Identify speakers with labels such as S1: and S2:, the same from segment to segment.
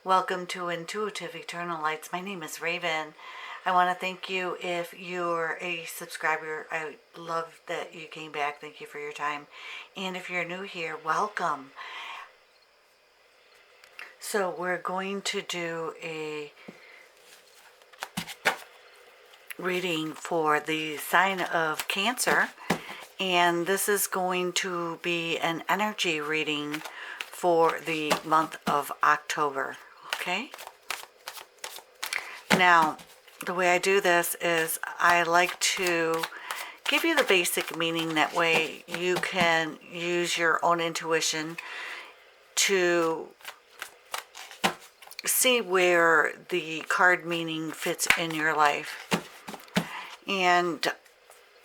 S1: Welcome to Intuitive Eternal Lights. My name is Raven. I want to thank you if you're a subscriber. I love that you came back. Thank you for your time. And if you're new here, welcome. So we're going to do a reading for the sign of Cancer. And this is going to be an energy reading for the month of October. Okay? Now, the way I do this is I like to give you the basic meaning. That way you can use your own intuition to see where the card meaning fits in your life. And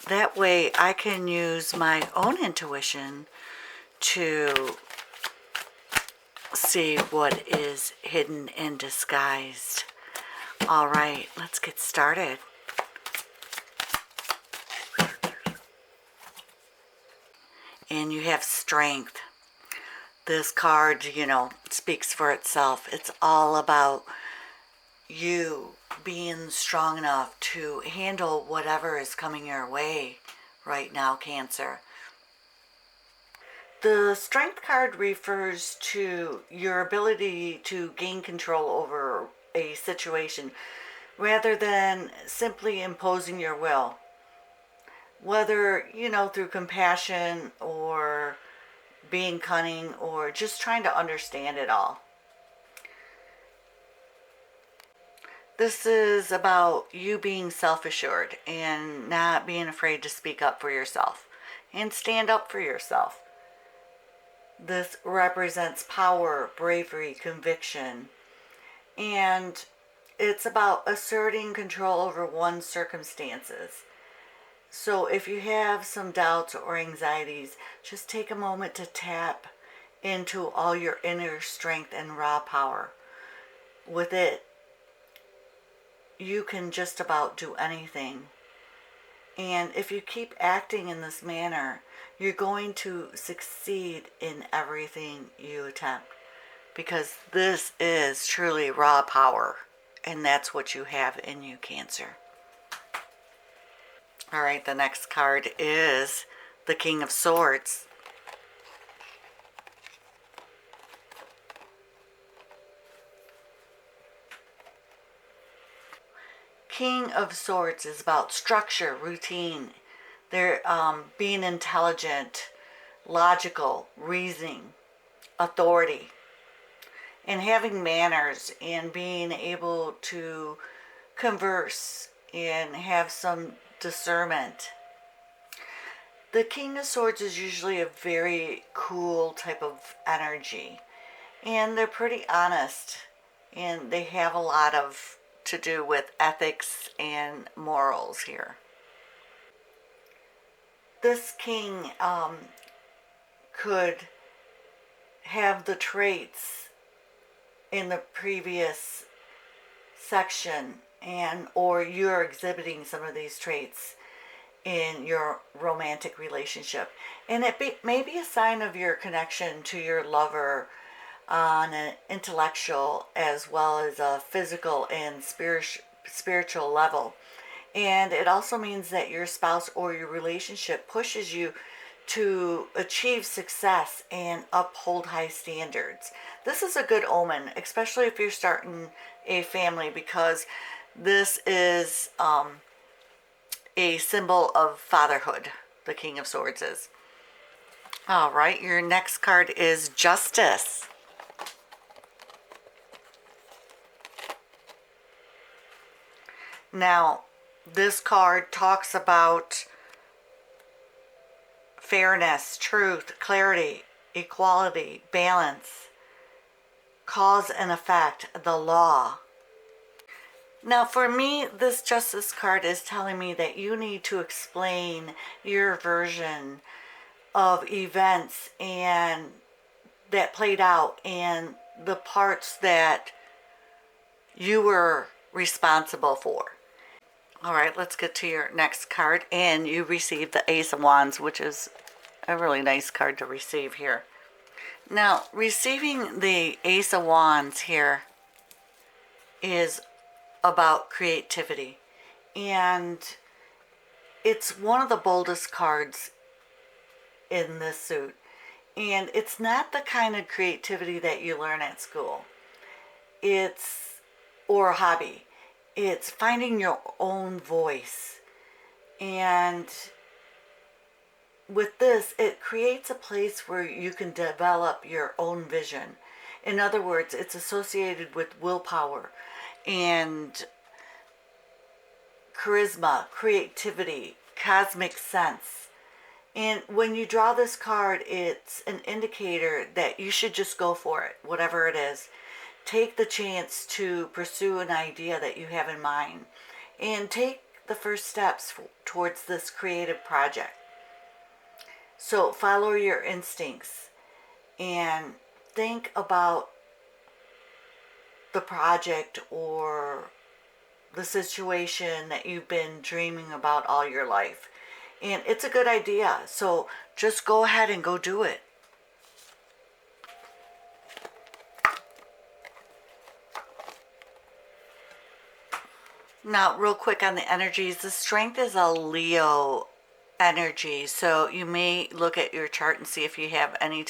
S1: that way I can use my own intuition to see what is hidden and disguised. All right, let's get started. And you have strength. This card, speaks for itself. It's all about you being strong enough to handle whatever is coming your way right now, Cancer. The Strength card refers to your ability to gain control over a situation rather than simply imposing your will. Whether, through compassion or being cunning or just trying to understand it all. This is about you being self-assured and not being afraid to speak up for yourself and stand up for yourself. This represents power, bravery, conviction, and it's about asserting control over one's circumstances. So if you have some doubts or anxieties, just take a moment to tap into all your inner strength and raw power. With it, you can just about do anything. And if you keep acting in this manner, you're going to succeed in everything you attempt. Because this is truly raw power. And that's what you have in you, Cancer. All right, the next card is the King of Swords. King of Swords is about structure, routine. They're being intelligent, logical, reasoning, authority, and having manners and being able to converse and have some discernment. The King of Swords is usually a very cool type of energy, and they're pretty honest, and they have a lot of to do with ethics and morals here. This king could have the traits in the previous section, or you're exhibiting some of these traits in your romantic relationship, and it may be a sign of your connection to your lover on an intellectual as well as a physical and spiritual level. And it also means that your spouse or your relationship pushes you to achieve success and uphold high standards. This is a good omen, especially if you're starting a family, because this is a symbol of fatherhood, the King of Swords is. All right, your next card is Justice. Now, this card talks about fairness, truth, clarity, equality, balance, cause and effect, the law. Now, for me, this Justice card is telling me that you need to explain your version of events and that played out and the parts that you were responsible for. All right, let's get to your next card. And you receive the Ace of Wands, which is a really nice card to receive here. Now, receiving the Ace of Wands here is about creativity. And it's one of the boldest cards in this suit. And it's not the kind of creativity that you learn at school. Or a hobby. It's finding your own voice. And with this, it creates a place where you can develop your own vision. In other words, it's associated with willpower and charisma, creativity, cosmic sense. And when you draw this card, it's an indicator that you should just go for it, whatever it is. Take the chance to pursue an idea that you have in mind and take the first steps towards this creative project. So follow your instincts and think about the project or the situation that you've been dreaming about all your life. And it's a good idea. So just go ahead and go do it. Now, real quick on the energies, the strength is a Leo energy. So you may look at your chart and see if you have any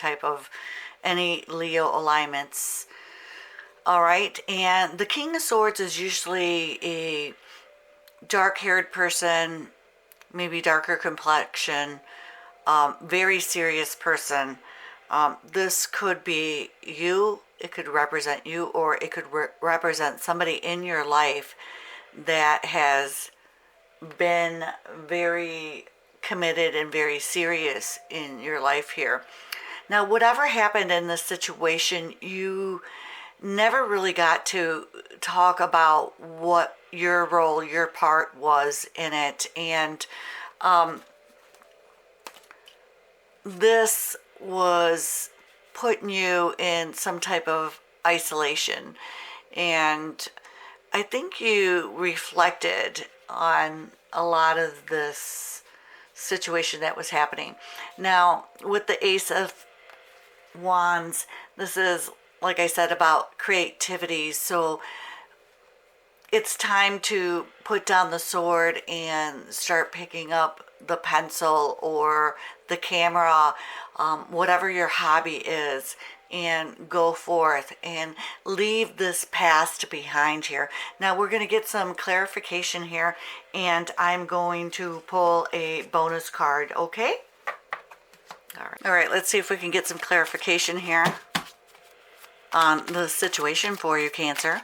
S1: Leo alignments. All right. And the King of Swords is usually a dark-haired person, maybe darker complexion, very serious person. This could be you. It could represent you, or it could represent somebody in your life that has been very committed and very serious in your life here. Now, whatever happened in this situation, you never really got to talk about what your role, your part was in it. And this was putting you in some type of isolation. And I think you reflected on a lot of this situation that was happening. Now, with the Ace of Wands, this is, like I said, about creativity. So it's time to put down the sword and start picking up the pencil or the camera, whatever your hobby is, and go forth and leave this past behind here. Now we're going to get some clarification here, and I'm going to pull a bonus card, okay? All right, let's see if we can get some clarification here on the situation for you, Cancer.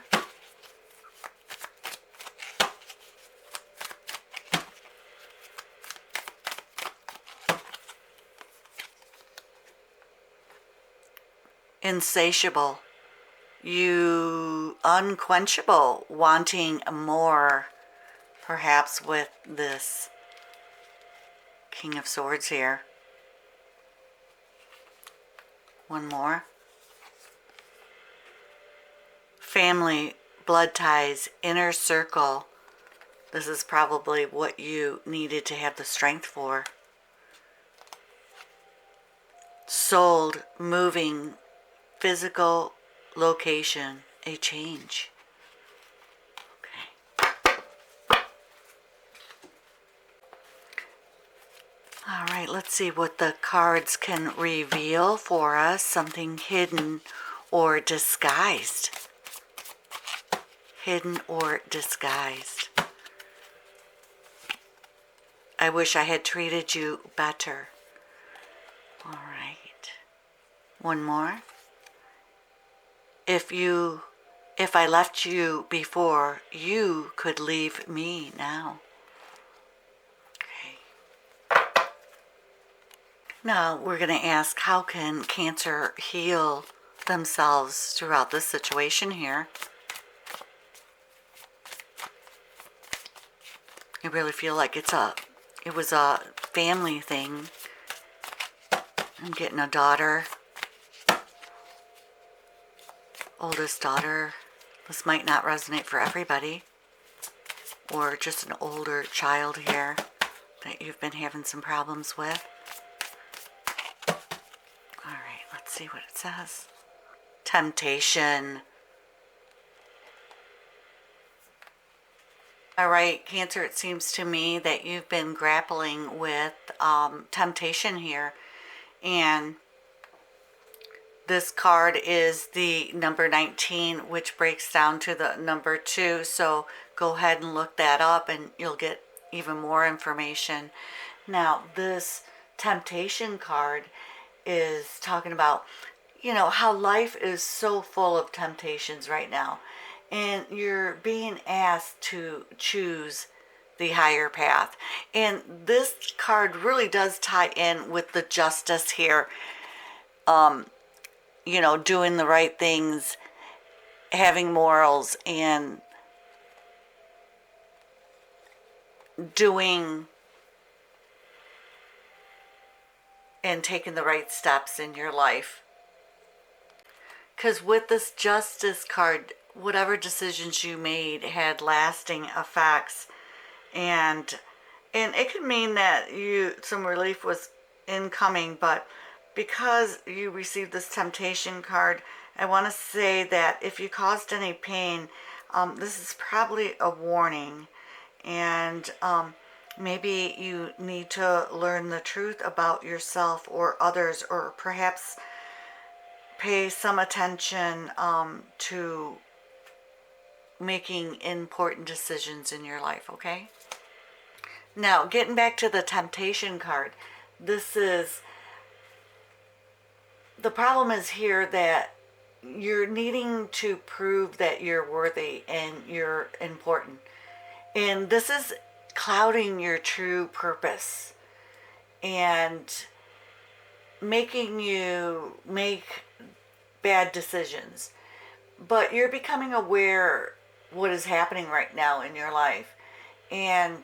S1: Insatiable. You unquenchable, wanting more, perhaps with this King of Swords here. One more. Family, blood ties, inner circle. This is probably what you needed to have the strength for. Sold, moving, physical location, a change. Okay. All right, let's see what the cards can reveal for us. Something hidden or disguised. Hidden or disguised. I wish I had treated you better. All right. One more. If I left you before, you could leave me now. Okay. Now we're going to ask, how can Cancer heal themselves throughout this situation here? I really feel like it was a family thing. I'm getting a daughter. Oldest daughter. This might not resonate for everybody, or just an older child here that you've been having some problems with. Alright, let's see what it says. Temptation. All right, Cancer, it seems to me that you've been grappling with temptation here. And this card is the number 19, which breaks down to the number 2. So go ahead and look that up and you'll get even more information. Now, this temptation card is talking about, how life is so full of temptations right now. And you're being asked to choose the higher path. And this card really does tie in with the justice here. Doing the right things, having morals, and doing and taking the right steps in your life. Because with this justice card, whatever decisions you made had lasting effects, and it could mean that some relief was incoming, but because you received this temptation card, I want to say that if you caused any pain, this is probably a warning, and maybe you need to learn the truth about yourself or others, or perhaps pay some attention to making important decisions in your life, okay? Now, getting back to the temptation card, the problem is here that you're needing to prove that you're worthy and you're important. And this is clouding your true purpose and making you make bad decisions. But you're becoming aware what is happening right now in your life. And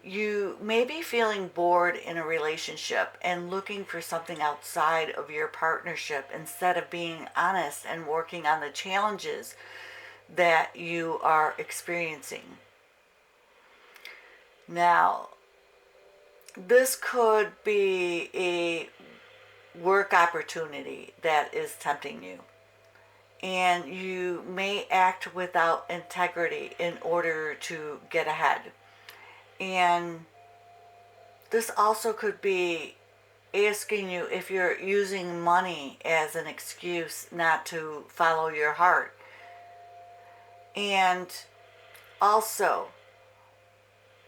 S1: you may be feeling bored in a relationship and looking for something outside of your partnership instead of being honest and working on the challenges that you are experiencing. Now, this could be a work opportunity that is tempting you. And you may act without integrity in order to get ahead. And this also could be asking you if you're using money as an excuse not to follow your heart. And also,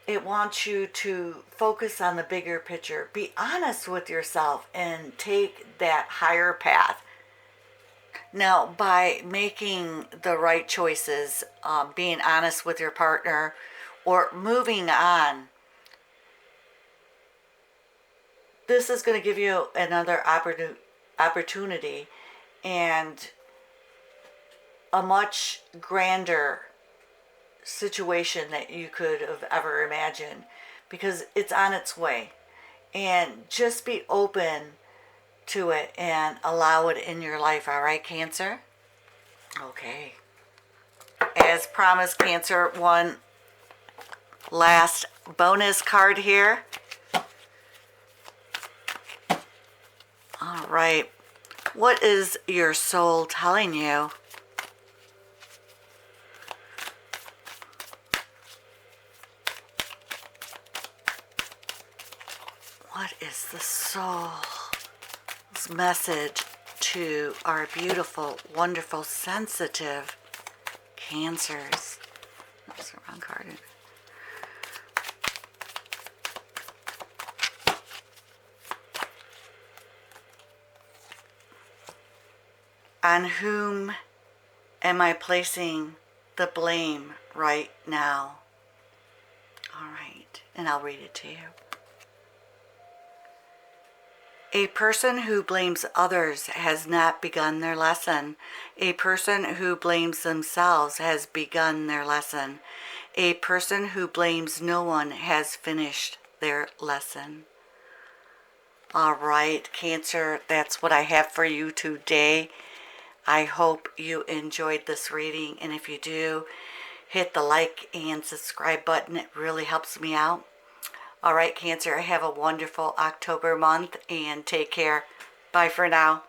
S1: it wants you to focus on the bigger picture. Be honest with yourself and take that higher path. Now, by making the right choices, being honest with your partner, or moving on, this is going to give you another opportunity and a much grander situation that you could have ever imagined, because it's on its way. And just be open to it and allow it in your life. All right, Cancer? Okay. As promised, Cancer, one last bonus card here. All right. What is your soul telling you? What is the soul's message to our beautiful, wonderful, sensitive Cancers? That's the wrong card. On whom am I placing the blame right now? All right, and I'll read it to you. A person who blames others has not begun their lesson. A person who blames themselves has begun their lesson. A person who blames no one has finished their lesson. All right, Cancer, that's what I have for you today. I hope you enjoyed this reading, and if you do, hit the like and subscribe button. It really helps me out. All right, Cancer, have a wonderful October month, and take care. Bye for now.